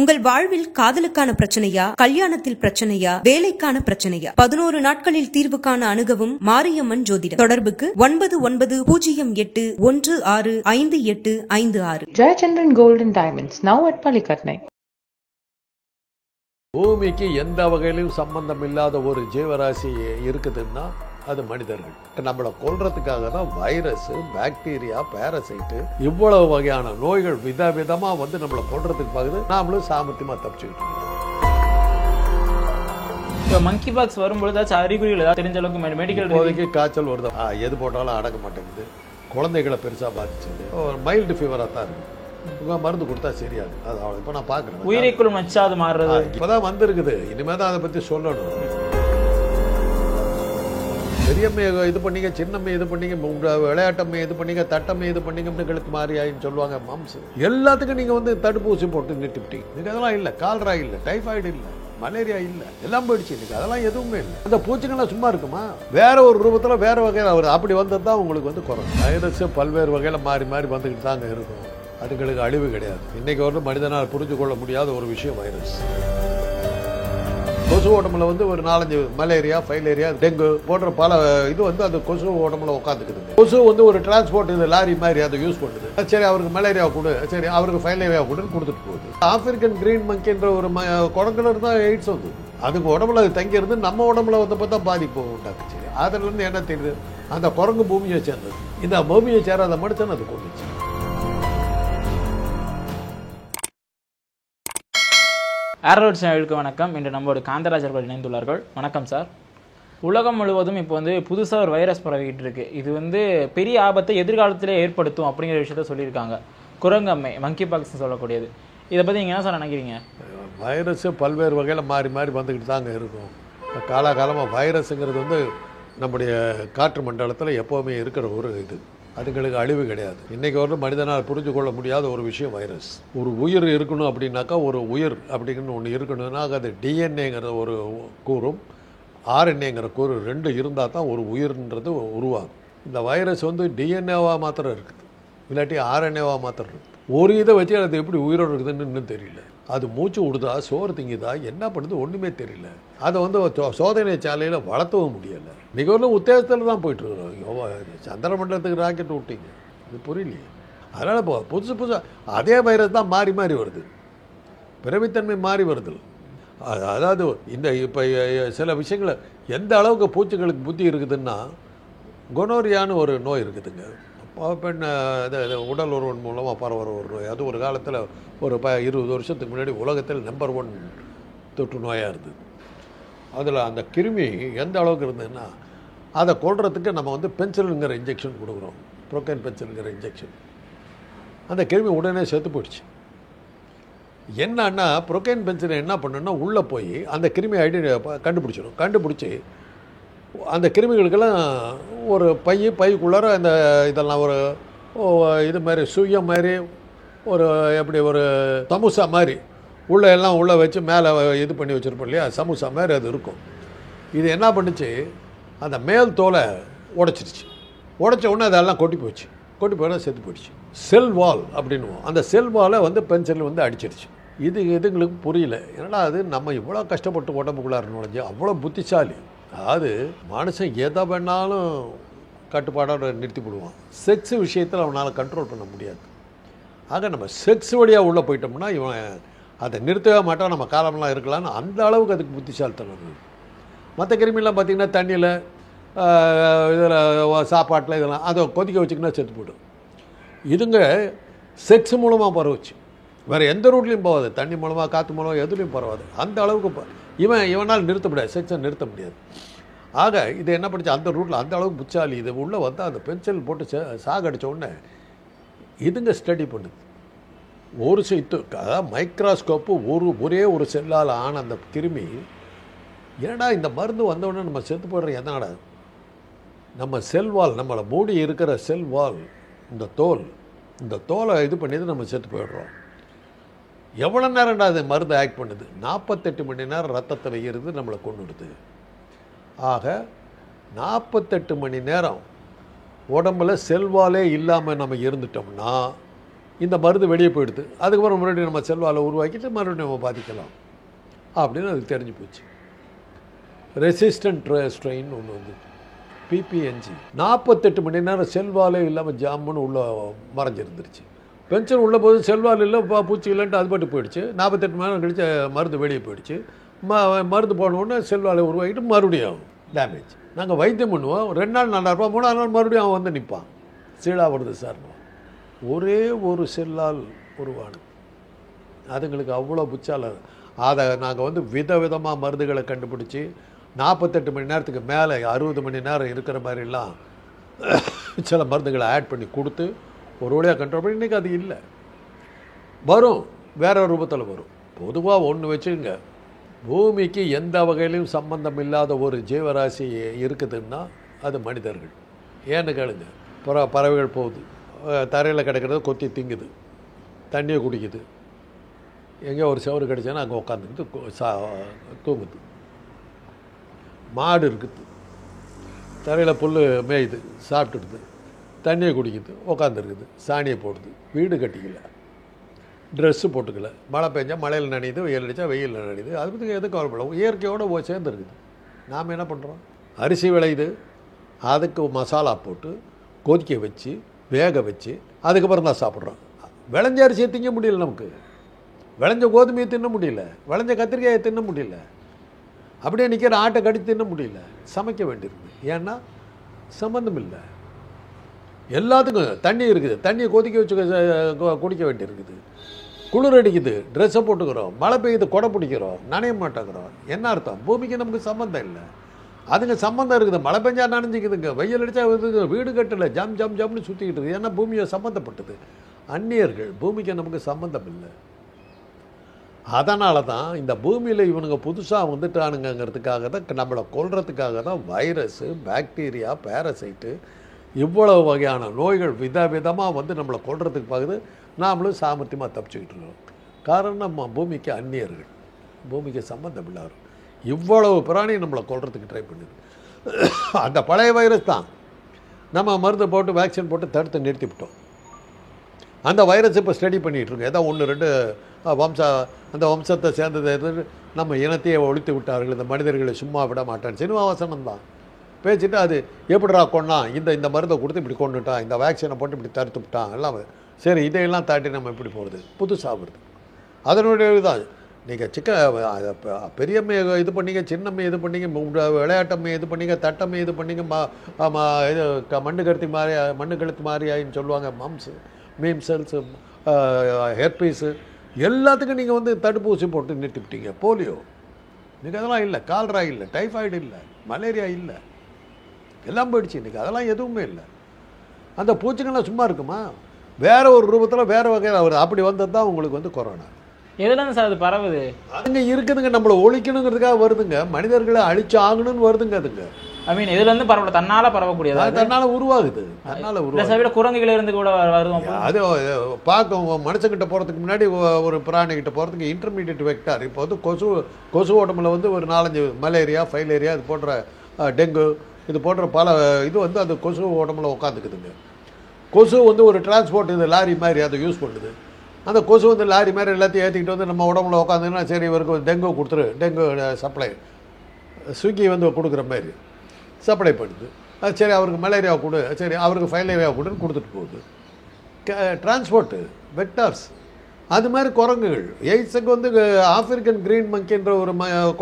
உங்கள் வாழ்வில் காதலுக்கான பிரச்சனையா, கல்யாணத்தில் பிரச்சனையா, வேலைக்கான பிரச்சனையா? 11 நாட்களில் தீர்வு காண அணுகவும் மாரியம்மன் ஜோதிடம். தொடர்புக்கு 9908165856. Jayachandran Gold and Diamonds, now at Palikatnai. பூமிக்கு எந்த வகையிலும் சம்பந்தம் இல்லாத ஒரு ஜீவராசி இருக்குதுன்னா அது மனிதர்கள். நம்மளை கொல்றதுக்காக தான் வைரஸ், பாக்டீரியா, பாரசைட்டு இவ்வளவு வகையான நோய்கள் விதமா வந்து நம்மளை கொல்றதுக்கு பார்க்குது. நாமளும் சாமர்த்தியமா தப்பிச்சுக்கிட்டு இருக்கோம். மங்கி பாக்ஸ் வரும்பொழுது அறிகுறிகள் ஏதாவது தெரிஞ்ச அளவுக்கு மெடிக்கல் இப்போதைக்கு காய்ச்சல் வருது, எது போட்டாலும் அடங்க மாட்டேங்குது. குழந்தைகளை பெருசா பாதிச்சது, மைல்டு ஃபீவரா தான் இருக்கு. மருந்து கொடுத்தா சரியாது. அது அவ்வளோ. இப்போ நான் பார்க்குறேன் உயிரைக்குள் நச்சாது மாறுறது இப்போதான் வந்திருக்குது. இனிமேல் தான் அதை பற்றி சொல்லணும். பெரியம்மையை இது பண்ணிங்க, சின்னம்மையை இது பண்ணிங்க, விளையாட்டம்மை இது பண்ணிங்க, தட்டம்மை இது பண்ணிங்க, கழுத்து மாறியாயின்னு சொல்லுவாங்க. மம்ஸ் எல்லாத்துக்கும் நீங்கள் வந்து தடுப்பூசி போட்டு நிறுத்திவிட்டீங்க. நீங்கள் அதெல்லாம் இல்லை. கால்ரா இல்லை, டைஃபாய்டு இல்லை, மலேரியா இல்லை, எல்லாம் போயிடுச்சு. இன்னைக்கு அதெல்லாம் எதுவுமே இல்லை. அந்த பூச்சிங்கெல்லாம் சும்மா இருக்குமா? வேற ஒரு ரூபத்தில் வேற வகையில் அவர் அப்படி வந்தது தான் உங்களுக்கு வந்து குறையும். வைரஸ் பல்வேறு வகையில் மாறி மாறி வந்துக்கிட்டு தாங்க இருக்கும். அதுங்களுக்கு அழிவு கிடையாது. இன்னைக்கு வந்து மனிதனால் புரிஞ்சு கொள்ள முடியாத ஒரு விஷயம் வைரஸ். கொசு ஓட்டமில் வந்து ஒரு 4-5 மலேரியா, ஃபைலேரியா, டெங்கு போன்ற பல இது வந்து அந்த கொசு ஓட்டமில் உட்காந்துக்குது. கொசு வந்து ஒரு டிரான்ஸ்போர்ட் இது லாரி மாதிரி அதை யூஸ் பண்ணுது. சரி, அவருக்கு மலேரியா கொடு, சரி அவருக்கு ஃபைலேரியா கொடுன்னு கொடுத்துட்டு போகுது. ஆப்பிரிக்கன் கிரீன் மங்கின்ற ஒரு குடக்கிணறு தான் எய்ட்ஸ் வந்து அதுக்கு உடம்புல அது தங்கியிருந்து நம்ம உடம்புல வந்து பார்த்தா பாதிப்பு உண்டாக்குச்சு. அதுலேருந்து என்ன தெரியுது? அந்த குரங்கு பூமியை சேர்ந்தது. இந்த பூமியை சேராத மனுஷன் அது கொண்டுச்சு. ஏரோட் சேனலுக்கு வணக்கம். இன்று நம்மளோட காந்தராஜ் அவர்கள் இணைந்துள்ளார்கள். வணக்கம் சார். உலகம் முழுவதும் இப்போ வந்து புதுசாக ஒரு வைரஸ் பரவிக்கிட்டு இருக்கு. இது வந்து பெரிய ஆபத்தை எதிர்காலத்திலே ஏற்படுத்தும் அப்படிங்கிற விஷயத்த சொல்லியிருக்காங்க. குரங்கம்மை, மங்கி பாக்ஸ் சொல்லக்கூடியது. இதை பற்றி நீங்கள் என்ன சார் நினைக்கிறீங்க? வைரஸ் பல்வேறு வகையில் மாறி மாறி வந்துக்கிட்டு தாங்க இருக்கும். காலகாலமாக வைரஸுங்கிறது வந்து நம்முடைய காற்று மண்டலத்தில் எப்போவுமே இருக்கிற ஒரு இது. அதுங்களுக்கு அழிவு கிடையாது. இன்றைக்கி வந்து மனிதனால் புரிஞ்சு கொள்ள முடியாத ஒரு விஷயம் வைரஸ். ஒரு உயிர் இருக்கணும் அப்படின்னாக்கா, ஒரு உயிர் அப்படிங்கன்னு ஒன்று இருக்கணும்னா அது டிஎன்ஏங்கிற ஒரு கூறும் ஆர்என்ஏங்கிற கூறு 2 இருந்தால் தான் ஒரு உயிர்ன்றது உருவாகும். இந்த வைரஸ் வந்து டிஎன்ஏவாக மாத்திரம் இருக்குது, இல்லாட்டி ஆர்என்ஏவாக மாத்திரம் இருக்குது. ஒரு இதை வச்சு அது எப்படி உயிரோடு இருக்குதுன்னு இன்னும் தெரியல. அது மூச்சு விடுதா, சோறு திங்குதா, என்ன பண்ணுது ஒன்றுமே தெரியல. அதை வந்து சோதனை சாலையில் வளர்த்தவும் முடியலை. மிகவும் உத்தேசத்தில் தான் போயிட்டுருக்குறோம். சந்திர மண்டலத்துக்கு ராக்கெட் விட்டீங்க, இது புரியலையே. அதனால் இப்போ புதுசாக அதே வைரஸ் தான் மாறி மாறி வருது, பிறவித்தன்மை மாறி வருது. அதாவது இந்த இப்போ சில விஷயங்களை எந்த அளவுக்கு பூச்சிகளுக்கு புத்தி இருக்குதுன்னா, கொனோரியான்னு ஒரு நோய் இருக்குதுங்க. பெண் உடல் உறவின் மூலமாக பரவுற ஒரு நோய். அது ஒரு காலத்தில் ஒரு 20 வருஷத்துக்கு முன்னாடி உலகத்தில் நம்பர் 1 தொற்று நோயாக இருந்தது. அதில் அந்த கிருமி எந்த அளவுக்கு இருந்ததுன்னா, அதை கொல்றதுக்கு நம்ம வந்து பென்சிலுங்கிற இன்ஜெக்ஷன் கொடுக்குறோம், ப்ரோக்கைன் பென்சிலுங்கிற இன்ஜெக்ஷன். அந்த கிருமி உடனே செத்து போயிடுச்சு. என்னன்னா ப்ரோக்கைன் பென்சில் என்ன பண்ணுன்னா உள்ளே போய் அந்த கிருமி கண்டுபிடிச்சிடும். கண்டுபிடிச்சி அந்த கிருமிகளுக்கெல்லாம் ஒரு பைக்குள்ளார அந்த இதெல்லாம் ஒரு இது மாதிரி சுயம் மாதிரி ஒரு எப்படி ஒரு சமோசா மாதிரி உள்ளே வச்சு மேலே இது பண்ணி வச்சுருப்போம் இல்லையா, சமோசா மாதிரி அது இருக்கும். இது என்ன பண்ணுச்சு, அந்த மேல் தோலை உடைச்சிருச்சு. உடைச்ச உடனே அதெல்லாம் கொட்டி போனால் செத்து போயிடுச்சு. செல் வால் அப்படின்னுவோம். அந்த செல் வாலை வந்து பென்சில் வந்து அடிச்சிருச்சு. இதுங்களுக்கு புரியல. ஏன்னா அது நம்ம இவ்வளோ கஷ்டப்பட்டு உடம்புக்குள்ளார நுழைஞ்சு அவ்வளோ புத்திசாலி. அதாவது மனுஷன் எதை வேணாலும் கட்டுப்பாடோட நிறுத்தி விடுவான். செக்ஸ் விஷயத்தில் அவனால் கண்ட்ரோல் பண்ண முடியாது. ஆக நம்ம செக்ஸ் வழியாக உள்ளே போயிட்டோம்னா இவன் அதை நிறுத்தவே மாட்டான், நம்ம காலமெல்லாம் இருக்கலான்னு அந்த அளவுக்கு அதுக்கு புத்திசாலித்தனம். மற்ற கிருமிலாம் பார்த்திங்கன்னா தண்ணியில், இதில், சாப்பாட்டில், இதெல்லாம் அதை கொதிக்க வச்சிங்கன்னா செத்து போய்டும். இதுங்க செக்ஸ் மூலமாக பரவுச்சு, வேறு எந்த ரூட்லேயும் போகாது. தண்ணி மூலமாக, காற்று மூலமாக எதுலேயும் பரவாது. அந்த அளவுக்கு இவனால் நிறுத்த முடியாது, செக்ஸை நிறுத்த முடியாது. ஆக இது என்ன பண்ணிச்சு, அந்த ரூட்டில் அந்த அளவுக்கு புச்சாலி. இது உள்ளே வந்து அந்த பென்சில் போட்டு சாகடிச்ச உடனே இதுங்க ஸ்டடி பண்ணுது. ஒரு அதாவது மைக்ராஸ்கோப்பு ஒரே ஒரு செல்லால் ஆன அந்த கிருமி, ஏன்னா இந்த மருந்து வந்தவுடனே நம்ம செத்து போடுற எதனால, நம்ம செல்வால், நம்மளை மூடி இருக்கிற செல்வால், இந்த தோலை இது பண்ணிது நம்ம செத்து போயிடுறோம். எவ்வளோ நேரம்டா அது மருந்து ஆக்ட் பண்ணுது? 48 மணி நேரம் ரத்தத்தில் இருந்து நம்மளை கொண்டுடுது. ஆக 48 மணி நேரம் உடம்புல செல்வாலே இல்லாமல் நம்ம இருந்துட்டோம்னா இந்த மருந்து வெளியே போயிடுது. அதுக்கப்புறம் மறுபடியும் நம்ம செல்வாலை உருவாக்கிட்டு மறுபடியும் நம்ம பாதிக்கலாம் அப்படின்னு அதுக்கு தெரிஞ்சு போச்சு. ரெசிஸ்டன்ட் ஸ்ட்ரெயின் ஒன்று வந்து பிபிஎன்ஜி 48 மணி நேரம் செல்வாலே இல்லாமல் ஜாமுன்னு உள்ளே மறைஞ்சிருந்துருச்சு. பென்ஷன் உள்ள போது செல்வால் இல்லை பூச்சி இல்லைன்ட்டு அது பாட்டு போயிடுச்சு. 48 மணி நேரம் கழிச்சு மருந்து வெளியே போயிடுச்சு. மருந்து போனவுடனே செல்வாலை உருவாக்கிட்டு மறுபடியும் டேமேஜ். நாங்கள் வைத்தியம் பண்ணுவோம், 2 நாள் நல்லா இருப்போம், 3ஆவது நாள் மறுபடியும் அவன் வந்து நிற்பான். சீழா வருது சார். ஒரே ஒரு செல்லால் உருவானது. அதுங்களுக்கு அவ்வளோ புச்சால். அதை நாங்கள் வந்து விதவிதமாக மருந்துகளை கண்டுபிடிச்சி 48 மணி நேரத்துக்கு மேலே 60 மணி நேரம் இருக்கிற மாதிரிலாம் சில மருந்துகளை ஆட் பண்ணி கொடுத்து ஒரு வழியாக கண்ட்ரோல் பண்ணி. இன்றைக்கி அது இல்லை, வரும் வேற ரூபத்தில் வரும். பொதுவாக ஒன்று வச்சுங்க, பூமிக்கு எந்த வகையிலையும் சம்பந்தம் இல்லாத ஒரு ஜீவராசி இருக்குதுன்னா அது மனிதர்கள். ஏன்னு கேளுங்க, பறவைகள் போகுது, தரையில் கிடக்கிறத கொத்தி திங்குது, தண்ணியை குடிக்குது, எங்கேயோ ஒரு சவறு கிடச்சானா அங்கே உட்காந்துக்கிட்டு தூங்குது. மாடு இருக்குது, தரையில் புல் மேயுது, சாப்பிட்டுடுது, தண்ணியை குடிக்குது, உட்காந்துருக்குது, சாணியை போடுது, வீடு கட்டிக்கல, ட்ரெஸ்ஸு போட்டுக்கல, மழை பெஞ்சால் மழையில் நனையுது, வெயில் அடித்தா வெயிலில் நனையுது. அது பற்றி எதுவும் கவலைப்படும், இயற்கையோடு சேர்ந்துருக்குது. நாம் என்ன பண்ணுறோம், அரிசி விளையுது, அதுக்கு மசாலா போட்டு கொதிக்க வச்சு வேக வச்சு அதுக்கப்புறம் தான் சாப்பிட்றோம். விளைஞ்ச அரிசியை திங்க முடியல, நமக்கு விளைஞ்ச கோதுமையை தின்ன முடியல, விளைஞ்ச கத்திரிக்காயை தின்ன முடியல, அப்படியே நிற்கிற ஆட்டை கடித்து தின்ன முடியல, சமைக்க வேண்டியிருக்கு. ஏன்னா சம்மந்தம் இல்லை. எல்லாத்துக்கும் தண்ணி இருக்குது, தண்ணியை கொதிக்க வச்சு குடிக்க வேண்டியிருக்குது. குளிர் அடிக்குது, ட்ரெஸ்ஸை போட்டுக்கிறோம், மழை பெய்யுது, கொடை பிடிக்கிறோம், நனைய மாட்டேங்கிறோம். என்ன அர்த்தம், பூமிக்கு நமக்கு சம்மந்தம் இல்லை, அதுங்க சம்மந்தம் இருக்குது. மழை பெஞ்சா நனைஞ்சிக்குதுங்க, வெயில் அடித்தா வருதுங்க, வீடு கட்டலை, ஜம் ஜம் ஜம்னு சுற்றிக்கிட்டு இருக்குது. ஏன்னா பூமியை சம்மந்தப்பட்டது. அந்நியர்கள், பூமிக்கு நமக்கு சம்மந்தம் இல்லை. அதனால தான் இந்த பூமியில் இவனுங்க புதுசாக வந்துட்டானுங்கிறதுக்காக தான், நம்மளை கொல்றதுக்காக தான் வைரஸு, பாக்டீரியா, பேரசைட்டு, இவ்வளவு வகையான நோய்கள் விதவிதமாக வந்து நம்மளை கொல்றதுக்கு பார்க்குது. நாமளும் சாமர்த்தியமாக தப்பிச்சுக்கிட்டு இருக்கோம். காரணம் நம்ம பூமிக்கு அந்நியர்கள், பூமிக்கு சம்மந்தம் இல்லாரு. இவ்வளவு பிராணி நம்மளை கொல்றதுக்கு ட்ரை பண்ணுது. அந்த பழைய வைரஸ் தான் நம்ம மருந்து போட்டு வேக்சின் போட்டு தடுத்து நிறுத்திவிட்டோம். அந்த வைரஸ் இப்போ ஸ்டடி பண்ணிகிட்ருக்கோம். ஏதோ 1-2 அந்த வம்சத்தை சேர்ந்தது நம்ம இனத்தையே ஒழித்து விட்டார்கள், இந்த மனிதர்களை சும்மா விட மாட்டான். சினிமா வசனம் தான் பேசிட்டு அது எப்படிடா கொண்டான், இந்த மருந்தை கொடுத்து இப்படி கொண்டுட்டான், இந்த வேக்சினை போட்டு இப்படி தடுத்து விட்டான் எல்லாம். சரி, இதையெல்லாம் தாண்டி நம்ம எப்படி போகிறது, புதுசாக வருது. அதனுடைய இதுதான். நீங்கள் பெரியம்மை இது பண்ணிங்க, சின்னம்மை இது பண்ணிங்க, விளையாட்டம்மை இது பண்ணிங்க, தட்டம்மை இது பண்ணிங்க, இது மண்ணு கழுத்து மாதிரியாயின்னு சொல்லுவாங்க. மீம்சல்ஸு, ஹெர்பீஸு, எல்லாத்துக்கும் நீங்கள் வந்து தடுப்பூசி போட்டு நிறுத்திவிட்டீங்க. போலியோ இன்றைக்கி அதெல்லாம் இல்லை, கால்ரா இல்லை, டைஃபாய்டு இல்லை, மலேரியா இல்லை, எல்லாம் போயிடுச்சு. இன்றைக்கி அதெல்லாம் எதுவுமே இல்லை. அந்த பூச்சிகள்லாம் சும்மா இருக்குமா, வேறு ஒரு ரூபத்தில் வேறு வகையில் வருது. அப்படி வந்தது தான் உங்களுக்கு வந்து கொரோனா. எதுலேருந்து சார் அது பரவுது? அதுங்க இருக்குதுங்க, நம்மளை ஒழிக்கணுங்கிறதுக்காக வருதுங்க, மனிதர்களை அழிச்சு ஆகணும்னு வருதுங்க. அதுங்க எதுலேருந்து பரவல, தன்னால் பரவக்கூடியது, தன்னால் உருவாகுது, தன்னால் உருவாகுது. குரங்குகள் இருந்து கூட வரும். அது பார்க்க மனுஷங்கிட்ட போகிறதுக்கு முன்னாடி ஒரு பிராணிகிட்ட போகிறதுக்கு இன்டர்மீடியட் வெக்டார். இப்போ வந்து கொசு உடம்புல வந்து ஒரு 4-5 மலேரியா, ஃபைலேரியா, இது போன்ற டெங்கு, இது போன்ற பல இது வந்து அந்த கொசு உடம்புல உட்காந்துக்குதுங்க. கொசு வந்து ஒரு டிரான்ஸ்போர்ட், இது லாரி மாதிரி அதை யூஸ் பண்ணுது. அந்த கொசு வந்து லாரி மாதிரி எல்லாத்தையும் ஏற்றிக்கிட்டு வந்து நம்ம உடம்புல உட்காந்துன்னா, சரி இவருக்கு டெங்கு கொடுத்துரு, டெங்கு சப்ளை ஸ்விக்கி வந்து கொடுக்குற மாதிரி சப்ளை பண்ணுது. அது சரி அவருக்கு மலேரியா கொடு, சரி அவருக்கு ஃபைலேரியா கொடுன்னு கொடுத்துட்டு போகுது. Transport vectors. அது மாதிரி குரங்குகள், எய்ட்ஸுக்கு வந்து ஆப்பிரிக்கன் கிரீன் மங்கின்ற ஒரு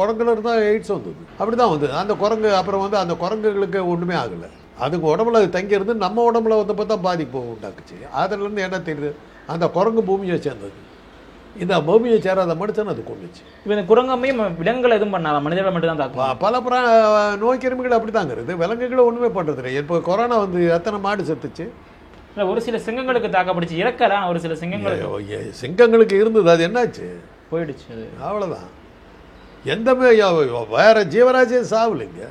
குரங்குல இருந்தால் எய்ட்ஸ் வந்தது. அப்படி தான் வந்தது அந்த குரங்கு. அப்புறம் வந்து அந்த குரங்குகளுக்கு ஒன்றுமே ஆகலை, அதுக்கு உடம்புல அது தங்கியிருந்து நம்ம உடம்புல வந்தப்போ தான் பாதிப்பு உண்டாக்குச்சு. அதிலேருந்து என்ன தெரியுது, அந்த குரங்கு பூமியை சேர்ந்தது, இந்த பூமியை சேராத மனுஷன் அது கொண்டுச்சு. இப்போ இந்த குரங்கம்மையும் விலங்குகள் எதுவும் பண்ணாத, மனிதர்கள் மட்டும் தான் தாக்கும். பல நோய் கிருமிகள் அப்படி தாங்க இருக்குது, விலங்குகளை ஒன்றுமே பண்ணுறது இல்லை. இப்போ கொரோனா வந்து எத்தனை மாடு செத்துச்சு, ஒரு சில சிங்கங்களுக்கு தாக்கப்படுச்சு, இறக்கலாம். ஒரு சில சிங்கங்களுக்கு இருந்தது, அது என்னாச்சு, போயிடுச்சு, அவ்வளோதான். எந்த வேற ஜீவராசியும் சாவலைங்க.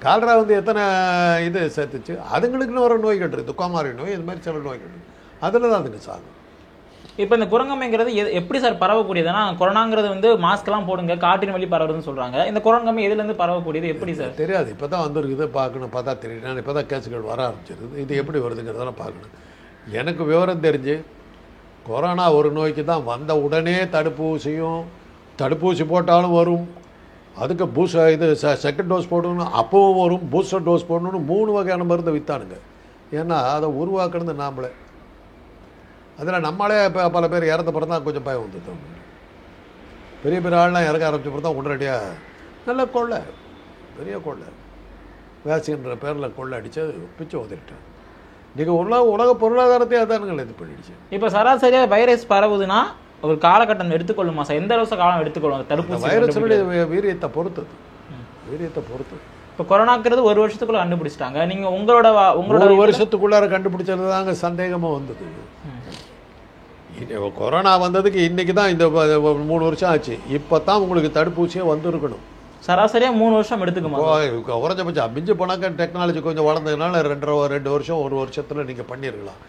கால்ரா வந்து எத்தனை இது சேர்த்துச்சு, அதுங்களுக்குன்னு வர நோய்கள் இருக்குது, கோமாரி நோய், இது மாதிரி சில நோய்கள் இருக்குது, அதில் தான் அதுங்க சாகும். இப்போ இந்த குரங்கம்மைங்கிறது எப்படி சார் பரவக்கூடியதுன்னா, கொரோனாங்கிறது வந்து மாஸ்க்லாம் போடுங்க, காற்றின் வழி பரவுதுன்னு சொல்கிறாங்க. இந்த குரங்கம்மை எதுலேருந்து பரவக்கூடியது, எப்படி சார் தெரியாது. இப்போ தான் வந்துருக்குது, பார்க்கணும், பார்த்தா தெரியும். நான் இப்போ தான் கேஸுகள் வர ஆரம்பிச்சிருக்குது, இது எப்படி வருதுங்கிறதெல்லாம் பார்க்கணும். எனக்கு விவரம் தெரிஞ்சு கொரோனா ஒரு நோய்க்கு தான் வந்த உடனே தடுப்பூசி போட்டாலும் வரும், அதுக்கு செகண்ட் டோஸ் போடணும், அப்பவும் வரும், பூஸ்டர் டோஸ் போடணும்னு 3 வகையான மருந்து விற்றானுங்க. ஏன்னா அதை உருவாக்குறது நாமளே. அதில் நம்மளே இப்போ பல பேர் இறந்த பிறகு தான் கொஞ்சம் பயம் வந்துட்டோம். பெரிய ஆள்லாம் இறக்க ஆரம்பிச்ச பிறகு தான் உடனடியாக நல்ல கொள்ளை, பெரிய கொள்ளை, வேக்சின்ற பேரில் கொள்ளை அடித்து பிச்சு வந்துட்டேன். நீங்கள் உலக பொருளாதாரத்தை அதானுங்கள் இது பண்ணிடுச்சு. இப்போ சராசரியாக வைரஸ் பரவுதுன்னா ஒரு காலகட்டம் எடுத்துக்கொள்ளுமா சார்? எந்த அளவு காலம் எடுத்துக்கொள்ளும் தடுப்பூசி? வைரஸுடைய வீரியத்தை பொறுத்தது. இப்போ கொரோனாங்கிறது 1 வருஷத்துக்குள்ள கண்டுபிடிச்சிட்டாங்க. நீங்கள் உங்களோட 1 வருஷத்துக்குள்ளார கண்டுபிடிச்சது தாங்க சந்தேகமாக வந்தது. கொரோனா வந்ததுக்கு இன்னைக்கு தான் இந்த 3 வருஷம் ஆச்சு. இப்போ தான் உங்களுக்கு தடுப்பூசியே வந்திருக்கணும். சராசரியாக 3 வருஷம் எடுத்துக்குமா? குறைஞ்சபட்சம் மிஞ்சு போனாக்க டெக்னாலஜி கொஞ்சம் வளர்ந்ததுனால 2 வருஷம் 1 வருஷத்தில் நீங்கள் பண்ணியிருக்கலாம்.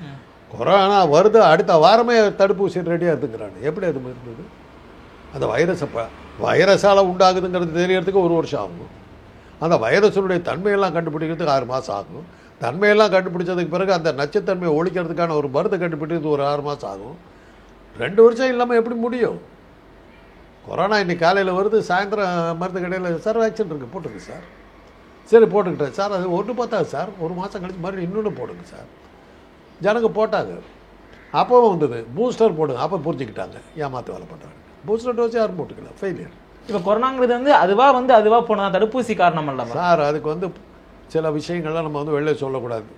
கொரோனா வருது, அடுத்த வாரமே தடுப்பூசி ரெடியாக இருக்குங்கிறாங்க. எப்படி அது இருந்தது? அந்த வைரஸால் உண்டாகுதுங்கிறது தெரியறதுக்கு 1 வருஷம் ஆகும். அந்த வைரஸுடைய தன்மையெல்லாம் கண்டுபிடிக்கிறதுக்கு 6 மாதம் ஆகும். தன்மையெல்லாம் கண்டுபிடிச்சதுக்கு பிறகு அந்த நச்சுத்தன்மையை ஒழிக்கிறதுக்கான ஒரு மருந்து கண்டுபிடிக்கிறது ஒரு 6 மாதம் ஆகும். 2 வருஷம் இல்லாமல் எப்படி முடியும்? கொரோனா இன்னைக்கு காலையில் வருது, சாயந்தரம் மருந்து கடையில் சார் வேக்சின் இருக்குது போட்டுங்க சார். சரி போட்டுக்கிட்டேன் சார். அது ஒன்று பார்த்தாது சார், 1 மாதம் கழிச்சு மறுபடியும் இன்னொன்று போடுங்க சார். ஜனங்க போட்டாங்க. அப்போவும் வந்தது பூஸ்டர் போடுங்க. அப்போ புரிஞ்சுக்கிட்டாங்க ஏமாற்று வேலை பண்ணுறாங்க. பூஸ்டர் டோஸ் யாரும் போட்டுக்கல, ஃபெயிலியர். இப்போ கொரோனாங்கிறது அதுவாக போனதான் தடுப்பூசி காரணம் அல்ல சார். அதுக்கு சில விஷயங்கள்லாம் நம்ம வெளியே சொல்லக்கூடாது,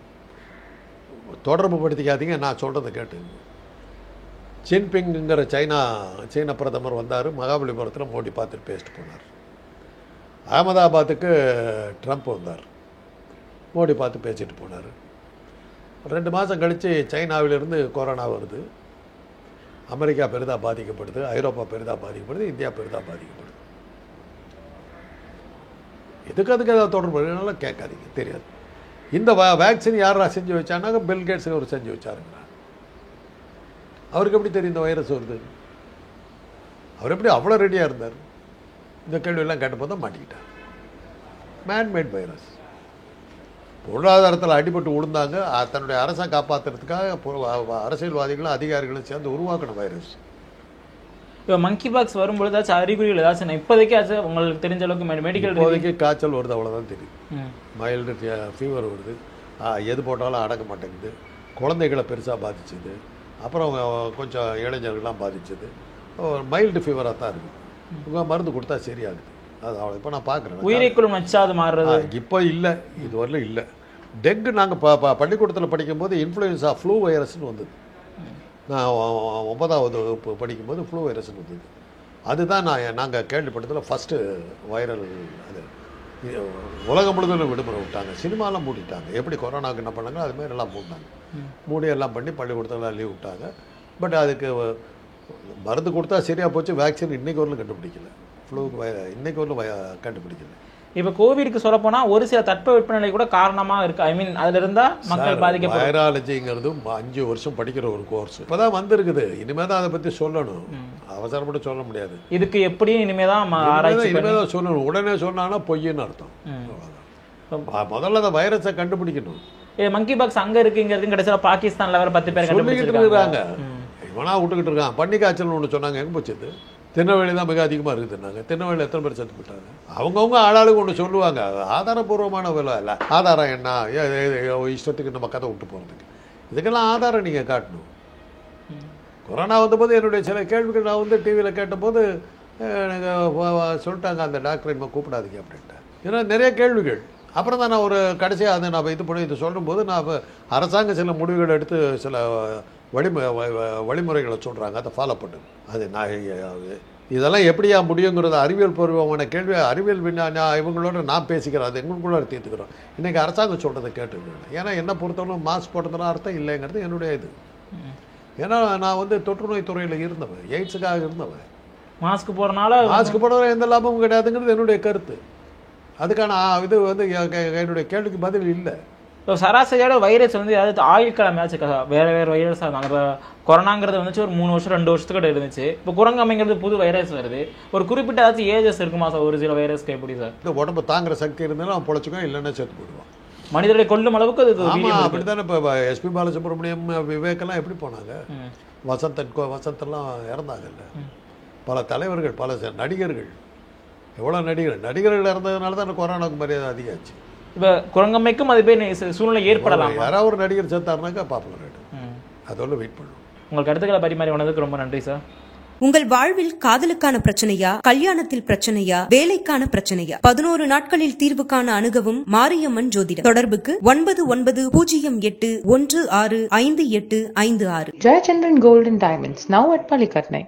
தொடர்பு படுத்திக்காதீங்க. நான் சொல்கிறத கேட்டு. ஜின்பிங்குங்கிற சீன பிரதமர் வந்தார், மகாபலிபுரத்தில் மோடி பார்த்துட்டு பேசிட்டு போனார். அகமதாபாத்துக்கு ட்ரம்ப் வந்தார், மோடி பார்த்து பேசிட்டு போனார். 2 மாதம் கழித்து சைனாவிலிருந்து கொரோனா வருது. அமெரிக்கா பெரிதாக பாதிக்கப்படுது, ஐரோப்பா பெரிதாக பாதிக்கப்படுது, இந்தியா பெரிதாக பாதிக்கப்படுது. அதுக்கு ஏதாவது தொடர்பு கேட்காதீங்க, தெரியாது. இந்த வேக்சின் யாரா செஞ்சு வச்சானாங்க? பில் கேட்ஸ் அவர் செஞ்சு வச்சாருங்க. அவருக்கு எப்படி தெரியும் இந்த வைரஸ் வருது? அவர் எப்படி அவ்வளோ ரெடியாக இருந்தார்? இந்த கேள்வியெல்லாம் கேட்டப்போ தான் மாட்டிக்கிட்டார். Man-made virus. பொருளாதாரத்தில் அடிபட்டு விழுந்தாங்க. தன்னுடைய அரசை காப்பாற்றுறதுக்காக அரசியல்வாதிகளும் அதிகாரிகளும் சேர்ந்து உருவாக்கணும் வைரஸ். இப்போ மங்கி பாக்ஸ் வரும்போது ஏதாச்சும் அறிகுறிகள் ஏதாச்சும் இப்போதைக்கு உங்களுக்கு தெரிஞ்ச அளவுக்கு மெடிக்கல் இப்போதைக்கு காய்ச்சல் வருது, அவ்வளோதான் தெரியும். மைல்டு ஃபீவர் வருது, எது போட்டாலும் அடங்க மாட்டேங்குது. குழந்தைகளை பெருசாக பாதிச்சுது. அப்புறம் கொஞ்சம் இளைஞர்கள்லாம் பாதிச்சது. மைல்டு ஃபீவராக தான் இருக்குது. உங்கள் மருந்து கொடுத்தா சரியாகுது. அது அவ்வளோ. இப்போ நான் பார்க்குறேன். உயிரிக்குள் மச்சாது மாறுறது இப்போ இல்லை, இது வரலும் இல்லை. டெங்கு நாங்கள் பள்ளிக்கூடத்தில் படிக்கும்போது இன்ஃப்ளூயன்ஸா ஃப்ளூ வைரஸ்ன்னு வந்தது. நான் 9வது வகுப்பு படிக்கும்போது ஃப்ளூ வைரஸ்ன்னு வந்தது. அதுதான் நாங்கள் கேள்விப்பட்டதில் ஃபஸ்ட்டு வைரல். அது உலகம் முழுவதும் விடுமுறை விட்டாங்க, சினிமாலாம் மூடிட்டாங்க. எப்படி கொரோனாவுக்கு என்ன பண்ணாங்க அதுமாதிரி எல்லாம் மூடினாங்க. மூடி எல்லாம் பண்ணி பள்ளிக்கூடத்தில் லீவ் விட்டாங்க. பட் அதுக்கு மருந்து கொடுத்தா சரியாக போச்சு. வேக்சின் இன்றைக்கு வரலும் கண்டுபிடிக்கல. ஃப்ளூக்கு இன்றைக்கு வரலும் கண்டுபிடிக்கல. இப்போ கோவிடுக்கு சொல்லப்போனால் ஒரு சில தட்பவெப்பநிலை கூட காரணமாக இருக்குது. ஐ மீன் அதில் இருந்தால் மக்கள் பாதிக்கப்படும். வைராலஜிங்கிறது 5 வருஷம் படிக்கிற ஒரு கோர்ஸ். இப்போ தான் வந்திருக்குது. இனிமேல் தான் அதை பற்றி சொல்லணும். அவசரப்பட்டு சொல்ல முடியாது. இதுக்கு எப்படியும் இனிமேல் தான் சொல்லணும். உடனே சொன்னான்னா பொய்ன்னு அர்த்தம். முதல்ல அந்த வைரஸை கண்டுபிடிக்கணும். மங்கி பாக்ஸ் அங்கே இருக்குங்கிறது கடைசியில் பாகிஸ்தானில் வேறு 10 பேர் சொல்லிக்கிட்டு இருக்காங்க. இவனா விட்டுக்கிட்டு இருக்கான். பன்னி காய்ச்சல்னு ஒன்று சொன்னாங்க. எங்கே போச்சு? திருநெல்வேலி தான் மிக அதிகமாக இருக்குதுன்னாங்க. திருநெல்வேலி எத்தனை பேர் செத்து போயிட்டாங்க? அவங்கவுங்க ஆளாளுக்கு ஒன்று சொல்லுவாங்க. ஆதாரபூர்வமான வேலை இல்லை. ஆதாரம் என்ன? இஷ்டத்துக்கு நம்ம கதை விட்டு போகிறதுக்கு இதுக்கெல்லாம் ஆதாரம் நீங்கள் காட்டணும். கொரோனா வந்தபோது என்னுடைய சில கேள்விகள் நான் டிவியில் கேட்டபோது எனக்கு சொல்லிட்டாங்க, அந்த டாக்டரை இனிமேல் கூப்பிடாதீங்க அப்படின்ட்டு. ஏன்னா நிறைய கேள்விகள். அப்புறம் தான் நான் ஒரு கடைசியாக அதை நான் இது சொல்லும்போது நான் அரசாங்கம் சில முடிவுகள் எடுத்து சில வழிமுறைகளை சொல்கிறாங்க, அதை ஃபாலோ பண்ணு. அது நான் இதெல்லாம் எப்படியா முடியுங்கிறது அறிவியல் பூர்வமான கேள்வி. அறிவியல் இவங்களோட நான் பேசிக்கிறேன், அது எங்களுக்குள்ள தீர்த்துக்கிறோம். இன்றைக்கி அரசாங்கம் சொல்கிறத கேட்டுக்கிறேன். ஏன்னா என்ன பொறுத்தவரை மாஸ்க் போட்டதுலாம் அர்த்தம் இல்லைங்கிறது என்னுடைய இது. ஏன்னா நான் தொற்றுநோய் துறையில் இருந்தவன், எய்ட்ஸுக்காக இருந்தவன். மாஸ்க் போடுறதுனால எந்த லாபமும் கிடையாதுங்கிறது என்னுடைய கருத்து. அதுக்கான இது என்னுடைய கேள்விக்கு பதில் இல்லை. இப்போ சராசரியோட வைரஸ் ஏதாவது ஆயுள் கிழமையாச்சு வேறு வைரஸாக இருந்தாங்க. இப்போ கொரோனாங்கிறது ஒரு 3 வருஷம் 2 வருஷத்துக்கிட்ட இருந்துச்சு. இப்போ குரங்கம்மைங்கிறது புது வைரஸ் வருது. ஒரு குறிப்பிட்ட ஏதாச்சும் ஏஜஸ் இருக்குமா சார்? ஒரு சில வைரஸ்க்கு எப்படி சார்? இந்த உடம்பு தாங்குற சக்தி இருந்தாலும் அவன் பொழைச்சிக்கும், இல்லைன்னா சேர்த்து போடுவான். மனிதரை கொல்லும் அளவுக்கு அது அப்படி தானே. இப்போ எஸ்பி பாலசுப்ரமணியம், விவேக்கெல்லாம் எப்படி போனாங்க? வசந்தெல்லாம் இறந்தாங்கல்ல, பல தலைவர்கள், பல நடிகர்கள், எவ்வளோ நடிகர்கள் இறந்ததுனால தான் கொரோனாவுக்கு மரியாதை அதிகமாச்சு. இப்போ குரங்கம்மைக்கும் அது பேர் சூழ்நிலை ஏற்படலாம். யாராவது ஒரு நடிகர் சேர்த்தாருனாக்கா பாப்புலர் ஆகிடும். அதோட வெயிட் பண்ணும். உங்கள் கருத்துக்களை பரிமாறி உணர்ந்ததுக்கு ரொம்ப நன்றி சார். உங்கள் வாழ்வில் காதலுக்கான பிரச்சனையா, கல்யாணத்தில் பிரச்சனையா, வேலைக்கான பிரச்சனையா? 11 நாட்களில் தீர்வு காண அணுகவும் மாரியம்மன் ஜோதிடம். தொடர்புக்கு 9908165856. Jayachandran Gold and Diamonds, now at Palikatnai.